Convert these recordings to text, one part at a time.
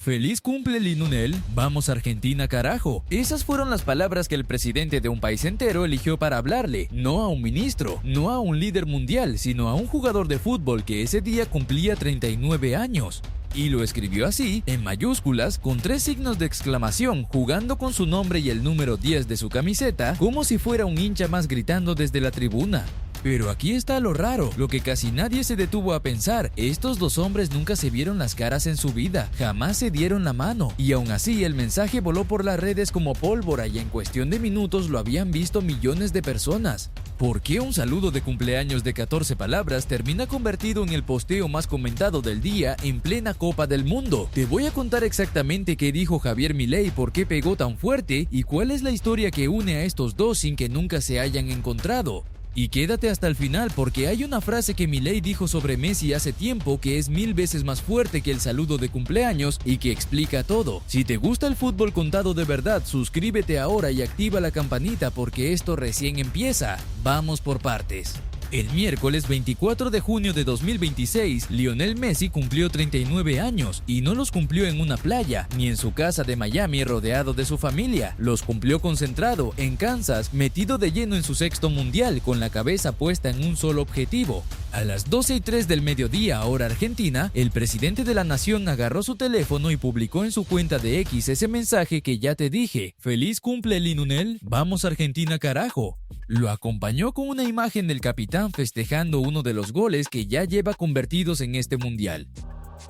Feliz cumple, Linunel. Vamos Argentina, carajo. Esas fueron las palabras que el presidente de un país entero eligió para hablarle, no a un ministro, no a un líder mundial, sino a un jugador de fútbol que ese día cumplía 39 años. Y lo escribió así, en mayúsculas, con 3 signos de exclamación, jugando con su nombre y el número 10 de su camiseta, como si fuera un hincha más gritando desde la tribuna. Pero aquí está lo raro, lo que casi nadie se detuvo a pensar. Estos dos hombres nunca se vieron las caras en su vida, jamás se dieron la mano, y aún así el mensaje voló por las redes como pólvora y en cuestión de minutos lo habían visto millones de personas. ¿Por qué un saludo de cumpleaños de 14 palabras termina convertido en el posteo más comentado del día en plena Copa del Mundo? Te voy a contar exactamente qué dijo Javier Milei, por qué pegó tan fuerte y cuál es la historia que une a estos dos sin que nunca se hayan encontrado. Y quédate hasta el final porque hay una frase que Milei dijo sobre Messi hace tiempo que es 1000 veces más fuerte que el saludo de cumpleaños y que explica todo. Si te gusta el fútbol contado de verdad, suscríbete ahora y activa la campanita porque esto recién empieza. Vamos por partes. El miércoles 24 de junio de 2026, Lionel Messi cumplió 39 años y no los cumplió en una playa, ni en su casa de Miami rodeado de su familia. Los cumplió concentrado, en Kansas, metido de lleno en su 6º mundial, con la cabeza puesta en un solo objetivo. A las 12:03 del mediodía, hora argentina, el presidente de la nación agarró su teléfono y publicó en su cuenta de X ese mensaje que ya te dije. ¡Feliz cumple, Linunel! ¡Vamos Argentina, carajo! Lo acompañó con una imagen del capitán festejando uno de los goles que ya lleva convertidos en este mundial.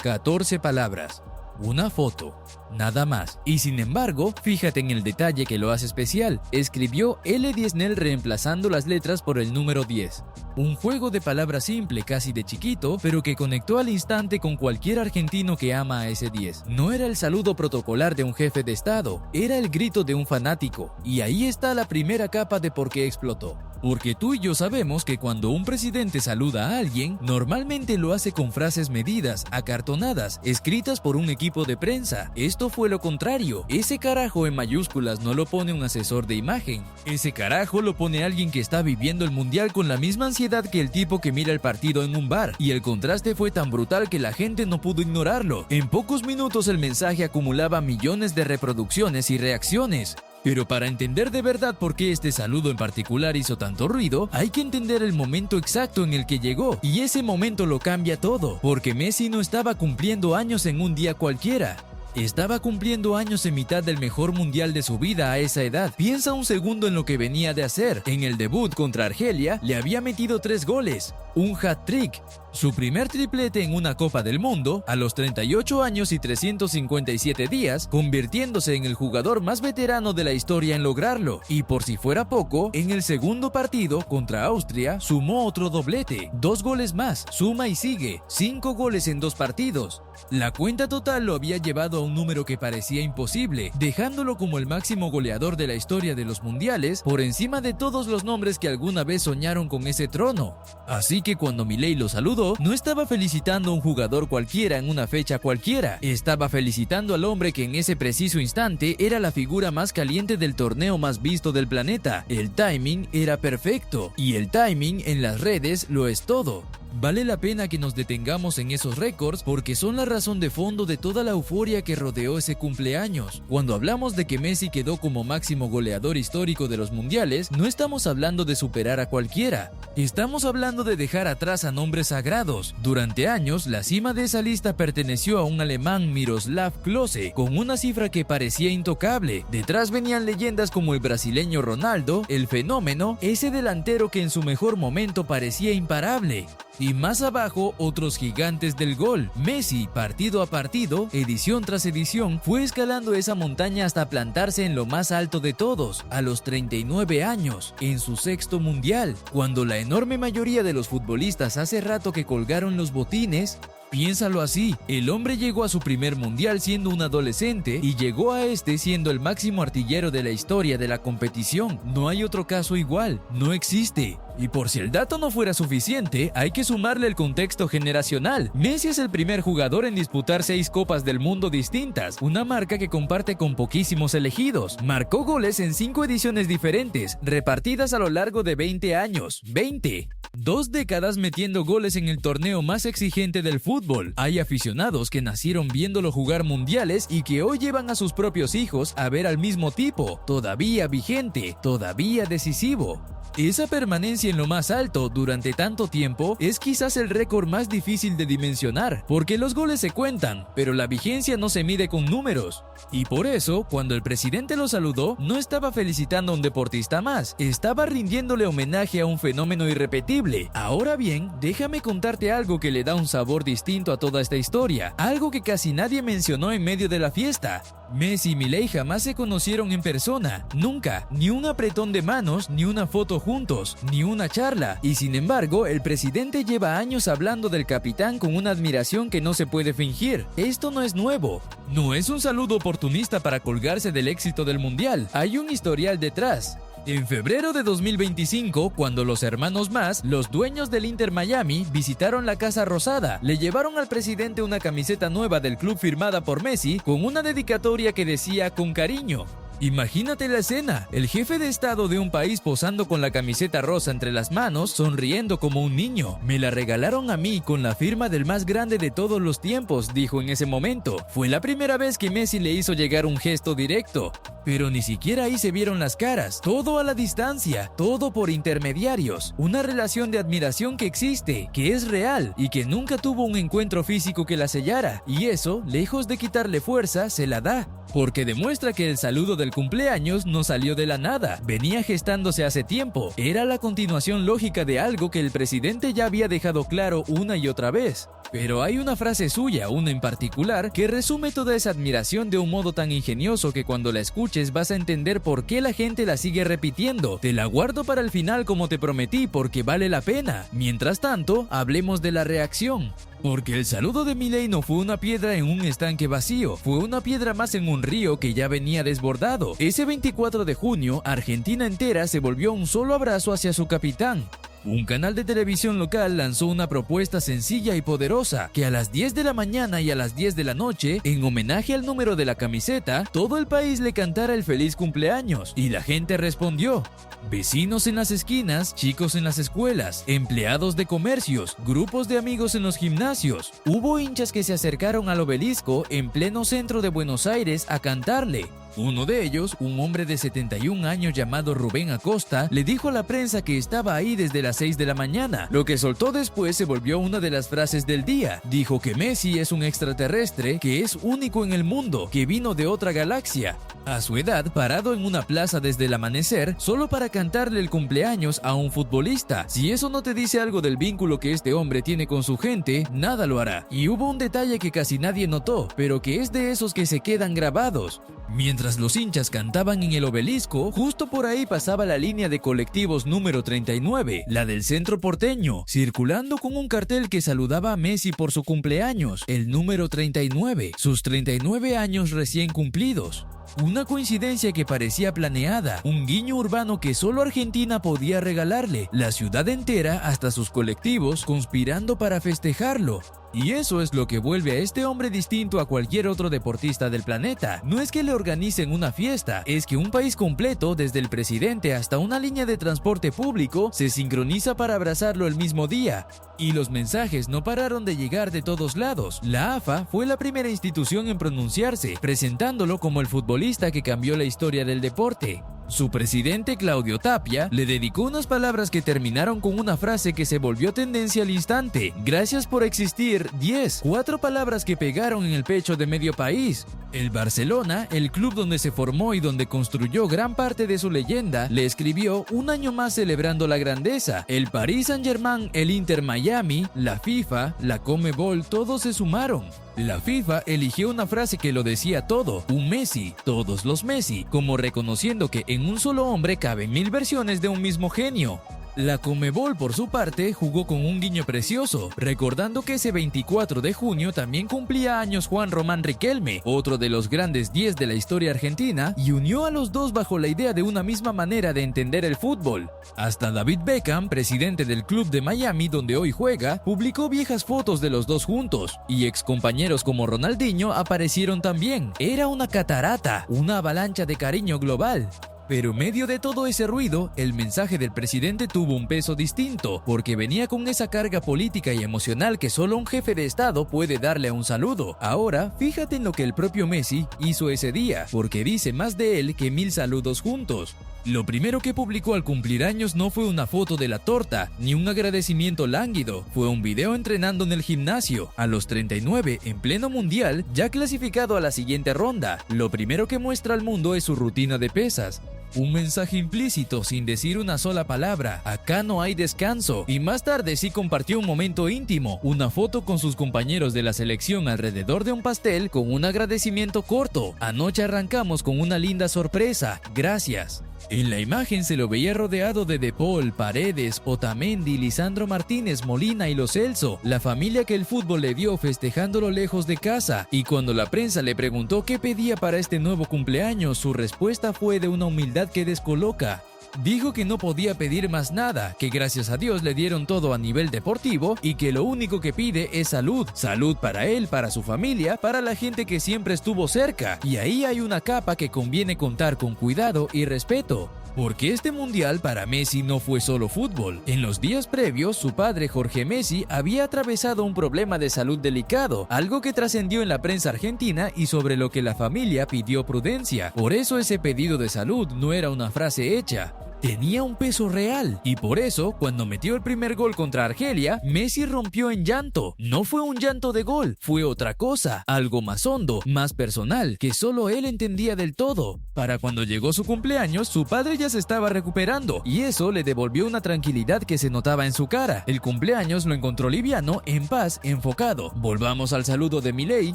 14 palabras. Una foto, nada más. Y sin embargo, fíjate en el detalle que lo hace especial. Escribió L10nel reemplazando las letras por el número 10. Un juego de palabras simple, casi de chiquito, pero que conectó al instante con cualquier argentino que ama a ese 10. No era el saludo protocolar de un jefe de estado, era el grito de un fanático. Y ahí está la primera capa de por qué explotó. Porque tú y yo sabemos que cuando un presidente saluda a alguien, normalmente lo hace con frases medidas, acartonadas, escritas por un equipo de prensa. Esto fue lo contrario. Ese carajo en mayúsculas no lo pone un asesor de imagen. Ese carajo lo pone alguien que está viviendo el mundial con la misma ansiedad que el tipo que mira el partido en un bar. Y el contraste fue tan brutal que la gente no pudo ignorarlo. En pocos minutos el mensaje acumulaba millones de reproducciones y reacciones. Pero para entender de verdad por qué este saludo en particular hizo tanto ruido, hay que entender el momento exacto en el que llegó, y ese momento lo cambia todo, porque Messi no estaba cumpliendo años en un día cualquiera. Estaba cumpliendo años en mitad del mejor mundial de su vida a esa edad. Piensa un segundo en lo que venía de hacer. En el debut contra Argelia le había metido 3 goles, un hat-trick, su primer triplete en una Copa del Mundo a los 38 años y 357 días, convirtiéndose en el jugador más veterano de la historia en lograrlo. Y por si fuera poco, en el segundo partido contra Austria sumó otro doblete, 2 goles más, suma y sigue, 5 goles en 2 partidos. La cuenta total lo había llevado a un número que parecía imposible, dejándolo como el máximo goleador de la historia de los mundiales, por encima de todos los nombres que alguna vez soñaron con ese trono. Así que cuando Milei lo saludó, no estaba felicitando a un jugador cualquiera en una fecha cualquiera, estaba felicitando al hombre que en ese preciso instante era la figura más caliente del torneo más visto del planeta. El timing era perfecto, y el timing en las redes lo es todo. Vale la pena que nos detengamos en esos récords porque son la razón de fondo de toda la euforia que rodeó ese cumpleaños. Cuando hablamos de que Messi quedó como máximo goleador histórico de los mundiales, no estamos hablando de superar a cualquiera. Estamos hablando de dejar atrás a nombres sagrados. Durante años, la cima de esa lista perteneció a un alemán, Miroslav Klose, con una cifra que parecía intocable. Detrás venían leyendas como el brasileño Ronaldo, el fenómeno, ese delantero que en su mejor momento parecía imparable. Y más abajo, otros gigantes del gol. Messi, partido a partido, edición tras edición, fue escalando esa montaña hasta plantarse en lo más alto de todos, a los 39 años, en su 6º mundial, cuando la enorme mayoría de los futbolistas hace rato que colgaron los botines. Piénsalo así, el hombre llegó a su primer mundial siendo un adolescente y llegó a este siendo el máximo artillero de la historia de la competición. No hay otro caso igual, no existe. Y por si el dato no fuera suficiente, hay que sumarle el contexto generacional. Messi es el primer jugador en disputar 6 Copas del Mundo distintas, una marca que comparte con poquísimos elegidos. Marcó goles en 5 ediciones diferentes, repartidas a lo largo de 20 años. ¡20! 2 décadas metiendo goles en el torneo más exigente del fútbol. Hay aficionados que nacieron viéndolo jugar mundiales y que hoy llevan a sus propios hijos a ver al mismo tipo, todavía vigente, todavía decisivo. Esa permanencia en lo más alto durante tanto tiempo es quizás el récord más difícil de dimensionar, porque los goles se cuentan, pero la vigencia no se mide con números. Y por eso, cuando el presidente lo saludó, no estaba felicitando a un deportista más, estaba rindiéndole homenaje a un fenómeno irrepetible. Ahora bien, déjame contarte algo que le da un sabor distinto a toda esta historia, algo que casi nadie mencionó en medio de la fiesta. Messi y Milei jamás se conocieron en persona, nunca, ni un apretón de manos, ni una foto juntos, ni una charla, y sin embargo, el presidente lleva años hablando del capitán con una admiración que no se puede fingir. Esto no es nuevo, no es un saludo oportunista para colgarse del éxito del mundial, hay un historial detrás. En febrero de 2025, cuando los hermanos Mas, los dueños del Inter Miami, visitaron la Casa Rosada, le llevaron al presidente una camiseta nueva del club firmada por Messi con una dedicatoria que decía "con cariño". Imagínate la escena, el jefe de estado de un país posando con la camiseta rosa entre las manos, sonriendo como un niño. "Me la regalaron a mí con la firma del más grande de todos los tiempos", dijo en ese momento. Fue la primera vez que Messi le hizo llegar un gesto directo. Pero ni siquiera ahí se vieron las caras, todo a la distancia, todo por intermediarios, una relación de admiración que existe, que es real y que nunca tuvo un encuentro físico que la sellara, y eso, lejos de quitarle fuerza, se la da, porque demuestra que el saludo del cumpleaños no salió de la nada, venía gestándose hace tiempo, era la continuación lógica de algo que el presidente ya había dejado claro una y otra vez. Pero hay una frase suya, una en particular, que resume toda esa admiración de un modo tan ingenioso que cuando la escuches vas a entender por qué la gente la sigue repitiendo. Te la guardo para el final como te prometí porque vale la pena. Mientras tanto, hablemos de la reacción. Porque el saludo de Milei no fue una piedra en un estanque vacío, fue una piedra más en un río que ya venía desbordado. Ese 24 de junio, Argentina entera se volvió un solo abrazo hacia su capitán. Un canal de televisión local lanzó una propuesta sencilla y poderosa, que a las 10 de la mañana y a las 10 de la noche, en homenaje al número de la camiseta, todo el país le cantara el feliz cumpleaños, y la gente respondió. Vecinos en las esquinas, chicos en las escuelas, empleados de comercios, grupos de amigos en los gimnasios. Hubo hinchas que se acercaron al obelisco en pleno centro de Buenos Aires a cantarle. Uno de ellos, un hombre de 71 años llamado Rubén Acosta, le dijo a la prensa que estaba ahí desde las 6 de la mañana. Lo que soltó después se volvió una de las frases del día. Dijo que Messi es un extraterrestre, que es único en el mundo, que vino de otra galaxia. A su edad, parado en una plaza desde el amanecer, solo para cantarle el cumpleaños a un futbolista. Si eso no te dice algo del vínculo que este hombre tiene con su gente, nada lo hará. Y hubo un detalle que casi nadie notó, pero que es de esos que se quedan grabados. Mientras los hinchas cantaban en el obelisco, justo por ahí pasaba la línea de colectivos número 39, la del centro porteño, circulando con un cartel que saludaba a Messi por su cumpleaños, el número 39, sus 39 años recién cumplidos. Una coincidencia que parecía planeada, un guiño urbano que solo Argentina podía regalarle, la ciudad entera, hasta sus colectivos, conspirando para festejarlo. Y eso es lo que vuelve a este hombre distinto a cualquier otro deportista del planeta. No es que le organicen una fiesta, es que un país completo, desde el presidente hasta una línea de transporte público, se sincroniza para abrazarlo el mismo día. Y los mensajes no pararon de llegar de todos lados. La AFA fue la primera institución en pronunciarse, presentándolo como el futbolista que cambió la historia del deporte. Su presidente, Claudio Tapia, le dedicó unas palabras que terminaron con una frase que se volvió tendencia al instante. Gracias por existir, 10. 4 palabras que pegaron en el pecho de medio país. El Barcelona, el club donde se formó y donde construyó gran parte de su leyenda, le escribió un año más celebrando la grandeza. El Paris Saint-Germain, el Inter Miami, la FIFA, la Conmebol, todos se sumaron. La FIFA eligió una frase que lo decía todo, un Messi, todos los Messi, como reconociendo que en un solo hombre caben 1000 versiones de un mismo genio. La Conmebol, por su parte, jugó con un guiño precioso, recordando que ese 24 de junio también cumplía años Juan Román Riquelme, otro de los grandes 10 de la historia argentina, y unió a los dos bajo la idea de una misma manera de entender el fútbol. Hasta David Beckham, presidente del club de Miami donde hoy juega, publicó viejas fotos de los dos juntos, y excompañeros como Ronaldinho aparecieron también. Era una catarata, una avalancha de cariño global. Pero en medio de todo ese ruido, el mensaje del presidente tuvo un peso distinto, porque venía con esa carga política y emocional que solo un jefe de estado puede darle a un saludo. Ahora, fíjate en lo que el propio Messi hizo ese día, porque dice más de él que 1000 saludos juntos. Lo primero que publicó al cumplir años no fue una foto de la torta, ni un agradecimiento lánguido, fue un video entrenando en el gimnasio, a los 39, en pleno mundial, ya clasificado a la siguiente ronda. Lo primero que muestra al mundo es su rutina de pesas. Un mensaje implícito sin decir una sola palabra, acá no hay descanso. Y más tarde sí compartió un momento íntimo, una foto con sus compañeros de la selección alrededor de un pastel con un agradecimiento corto. Anoche arrancamos con una linda sorpresa, gracias. En la imagen se lo veía rodeado de Paul, Paredes, Otamendi, Lisandro Martínez, Molina y Lo Celso, la familia que el fútbol le dio festejándolo lejos de casa, y cuando la prensa le preguntó qué pedía para este nuevo cumpleaños, su respuesta fue de una humildad que descoloca. Dijo que no podía pedir más nada, que gracias a Dios le dieron todo a nivel deportivo y que lo único que pide es salud. Salud para él, para su familia, para la gente que siempre estuvo cerca. Y ahí hay una capa que conviene contar con cuidado y respeto. Porque este mundial para Messi no fue solo fútbol. En los días previos, su padre Jorge Messi había atravesado un problema de salud delicado, algo que trascendió en la prensa argentina y sobre lo que la familia pidió prudencia. Por eso ese pedido de salud no era una frase hecha. Tenía un peso real, y por eso, cuando metió el primer gol contra Argelia, Messi rompió en llanto. No fue un llanto de gol, fue otra cosa, algo más hondo, más personal, que solo él entendía del todo. Para cuando llegó su cumpleaños, su padre ya se estaba recuperando, y eso le devolvió una tranquilidad que se notaba en su cara. El cumpleaños lo encontró liviano, en paz, enfocado. Volvamos al saludo de Milei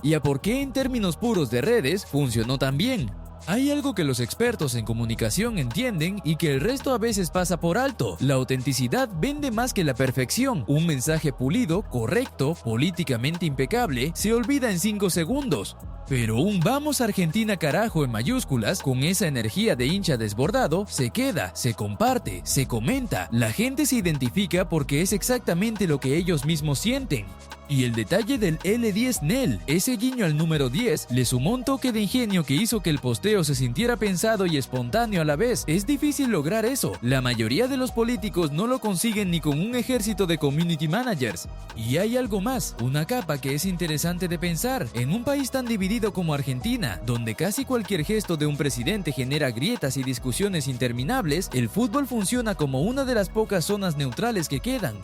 y a por qué en términos puros de redes funcionó tan bien. Hay algo que los expertos en comunicación entienden y que el resto a veces pasa por alto. La autenticidad vende más que la perfección. Un mensaje pulido, correcto, políticamente impecable, se olvida en 5 segundos. Pero un "Vamos Argentina carajo" en mayúsculas, con esa energía de hincha desbordado, se queda, se comparte, se comenta. La gente se identifica porque es exactamente lo que ellos mismos sienten. Y el detalle del L10 Nel, ese guiño al número 10, le sumó un toque de ingenio que hizo que el posteo se sintiera pensado y espontáneo a la vez. Es difícil lograr eso. La mayoría de los políticos no lo consiguen ni con un ejército de community managers. Y hay algo más, una capa que es interesante de pensar. En un país tan dividido como Argentina, donde casi cualquier gesto de un presidente genera grietas y discusiones interminables, el fútbol funciona como una de las pocas zonas neutrales que quedan.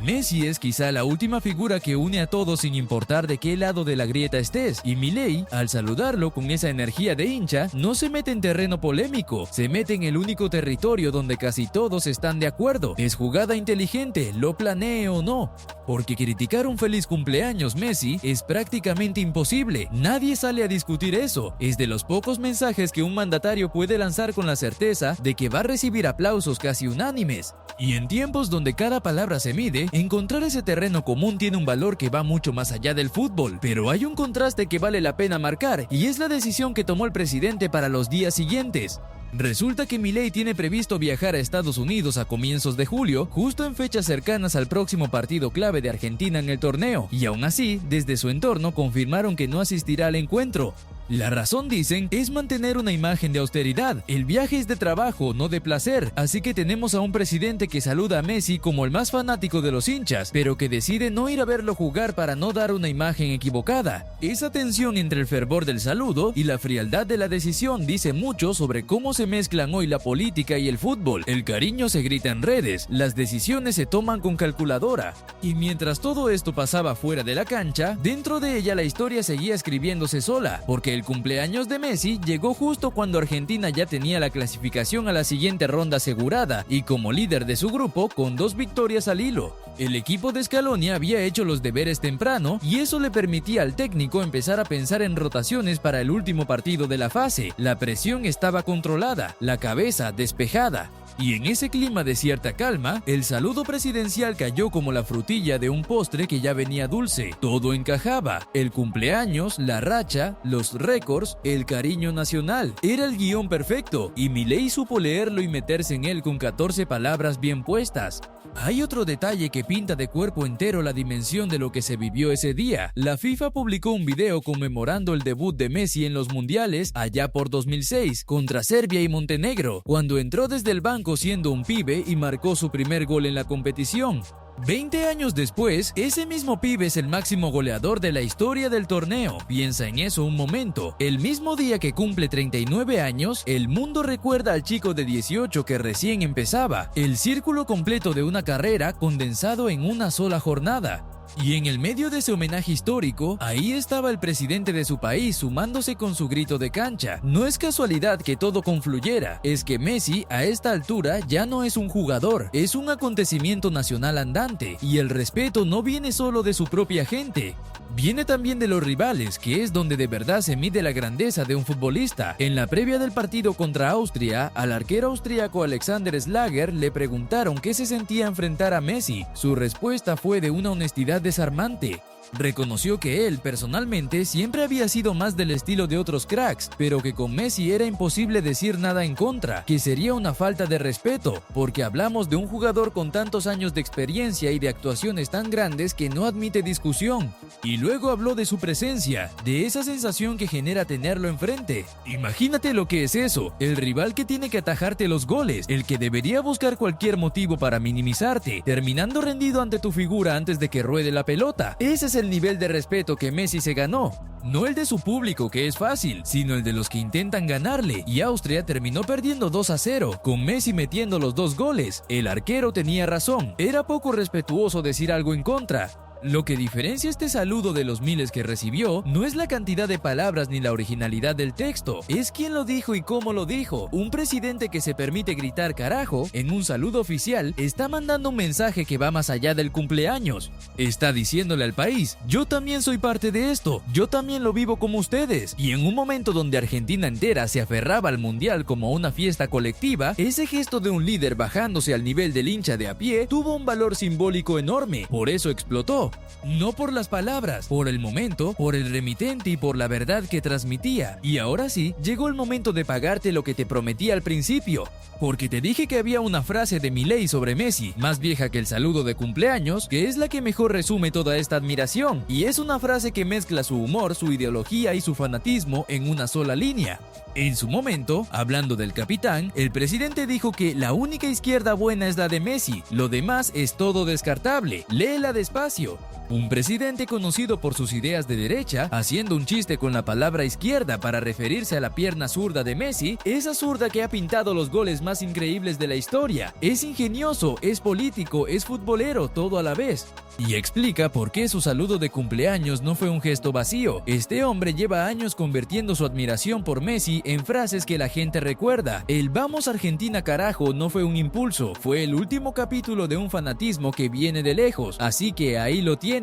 Messi es quizá la última figura que une a todos sin importar de qué lado de la grieta estés, y Milei, al saludarlo con esa energía de hincha, no se mete en terreno polémico, se mete en el único territorio donde casi todos están de acuerdo. Es jugada inteligente, lo planee o no, porque criticar un feliz cumpleaños Messi es prácticamente imposible, nadie sale a discutir eso, es de los pocos mensajes que un mandatario puede lanzar con la certeza de que va a recibir aplausos casi unánimes. Y en tiempos donde cada palabra se mide, encontrar ese terreno común tiene un valor que va mucho más allá del fútbol, pero hay un contraste que vale la pena marcar, y es la decisión que tomó el presidente para los días siguientes. Resulta que Milei tiene previsto viajar a Estados Unidos a comienzos de julio, justo en fechas cercanas al próximo partido clave de Argentina en el torneo, y aún así, desde su entorno confirmaron que no asistirá al encuentro. La razón, dicen, es mantener una imagen de austeridad. El viaje es de trabajo, no de placer, así que tenemos a un presidente que saluda a Messi como el más fanático de los hinchas, pero que decide no ir a verlo jugar para no dar una imagen equivocada. Esa tensión entre el fervor del saludo y la frialdad de la decisión dice mucho sobre cómo se mezclan hoy la política y el fútbol. El cariño se grita en redes, las decisiones se toman con calculadora. Y mientras todo esto pasaba fuera de la cancha, dentro de ella la historia seguía escribiéndose sola, porque el cumpleaños de Messi llegó justo cuando Argentina ya tenía la clasificación a la siguiente ronda asegurada y como líder de su grupo con 2 victorias al hilo. El equipo de Scaloni había hecho los deberes temprano y eso le permitía al técnico empezar a pensar en rotaciones para el último partido de la fase. La presión estaba controlada, la cabeza despejada. Y en ese clima de cierta calma, el saludo presidencial cayó como la frutilla de un postre que ya venía dulce. Todo encajaba: el cumpleaños, la racha, los récords, el cariño nacional. Era el guión perfecto, y Milei supo leerlo y meterse en él con 14 palabras bien puestas. Hay otro detalle que pinta de cuerpo entero la dimensión de lo que se vivió ese día. La FIFA publicó un video conmemorando el debut de Messi en los mundiales allá por 2006 contra Serbia y Montenegro, cuando entró desde el banco siendo un pibe y marcó su primer gol en la competición. 20 años después, ese mismo pibe es el máximo goleador de la historia del torneo. Piensa en eso un momento. El mismo día que cumple 39 años, el mundo recuerda al chico de 18 que recién empezaba. El círculo completo de una carrera condensado en una sola jornada. Y en el medio de ese homenaje histórico, ahí estaba el presidente de su país sumándose con su grito de cancha. No es casualidad que todo confluyera, es que Messi a esta altura ya no es un jugador, es un acontecimiento nacional andante, y el respeto no viene solo de su propia gente. Viene también de los rivales, que es donde de verdad se mide la grandeza de un futbolista. En la previa del partido contra Austria, al arquero austríaco Alexander Schlager le preguntaron qué se sentía enfrentar a Messi. Su respuesta fue de una honestidad desarmante. Reconoció que él, personalmente, siempre había sido más del estilo de otros cracks, pero que con Messi era imposible decir nada en contra, que sería una falta de respeto, porque hablamos de un jugador con tantos años de experiencia y de actuaciones tan grandes que no admite discusión. Y luego habló de su presencia, de esa sensación que genera tenerlo enfrente. Imagínate lo que es eso, el rival que tiene que atajarte los goles, el que debería buscar cualquier motivo para minimizarte, terminando rendido ante tu figura antes de que ruede la pelota. Ese es el nivel de respeto que Messi se ganó. No el de su público, que es fácil, sino el de los que intentan ganarle, y Austria terminó perdiendo 2-0, con Messi metiendo los 2 goles. El arquero tenía razón, era poco respetuoso decir algo en contra. Lo que diferencia este saludo de los miles que recibió no es la cantidad de palabras ni la originalidad del texto, es quién lo dijo y cómo lo dijo. Un presidente que se permite gritar carajo en un saludo oficial está mandando un mensaje que va más allá del cumpleaños. Está diciéndole al país: yo también soy parte de esto, yo también lo vivo como ustedes. Y en un momento donde Argentina entera se aferraba al mundial como una fiesta colectiva, ese gesto de un líder bajándose al nivel del hincha de a pie tuvo un valor simbólico enorme, por eso explotó. No por las palabras, por el momento, por el remitente y por la verdad que transmitía. Y ahora sí, llegó el momento de pagarte lo que te prometí al principio. Porque te dije que había una frase de Milei sobre Messi, más vieja que el saludo de cumpleaños, que es la que mejor resume toda esta admiración. Y es una frase que mezcla su humor, su ideología y su fanatismo en una sola línea. En su momento, hablando del capitán, el presidente dijo que la única izquierda buena es la de Messi, lo demás es todo descartable. Léela despacio. Un presidente conocido por sus ideas de derecha, haciendo un chiste con la palabra izquierda para referirse a la pierna zurda de Messi, esa zurda que ha pintado los goles más increíbles de la historia. Es ingenioso, es político, es futbolero, todo a la vez. Y explica por qué su saludo de cumpleaños no fue un gesto vacío. Este hombre lleva años convirtiendo su admiración por Messi en frases que la gente recuerda. El "Vamos Argentina carajo" no fue un impulso, fue el último capítulo de un fanatismo que viene de lejos, así que ahí lo tienes.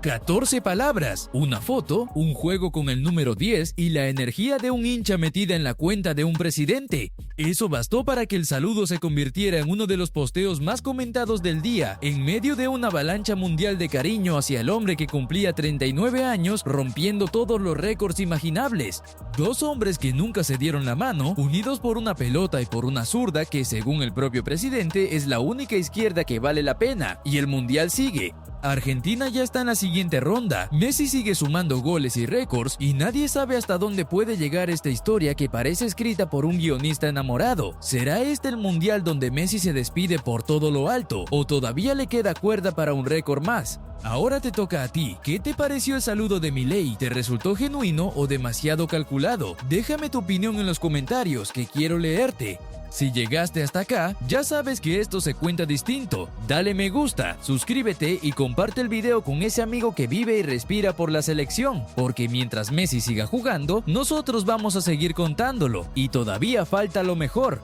14 palabras, una foto, un juego con el número 10 y la energía de un hincha metida en la cuenta de un presidente. Eso bastó para que el saludo se convirtiera en uno de los posteos más comentados del día, en medio de una avalancha mundial de cariño hacia el hombre que cumplía 39 años, rompiendo todos los récords imaginables. 2 hombres que nunca se dieron la mano, unidos por una pelota y por una zurda que, según el propio presidente, es la única izquierda que vale la pena, y el mundial sigue. Argentina ya está en la siguiente ronda, Messi sigue sumando goles y récords y nadie sabe hasta dónde puede llegar esta historia que parece escrita por un guionista enamorado. ¿Será este el mundial donde Messi se despide por todo lo alto o todavía le queda cuerda para un récord más? Ahora te toca a ti. ¿Qué te pareció el saludo de Milei? ¿Te resultó genuino o demasiado calculado? Déjame tu opinión en los comentarios, que quiero leerte. Si llegaste hasta acá, ya sabes que esto se cuenta distinto. Dale me gusta, suscríbete y comparte el video con ese amigo que vive y respira por la selección, porque mientras Messi siga jugando, nosotros vamos a seguir contándolo, y todavía falta lo mejor.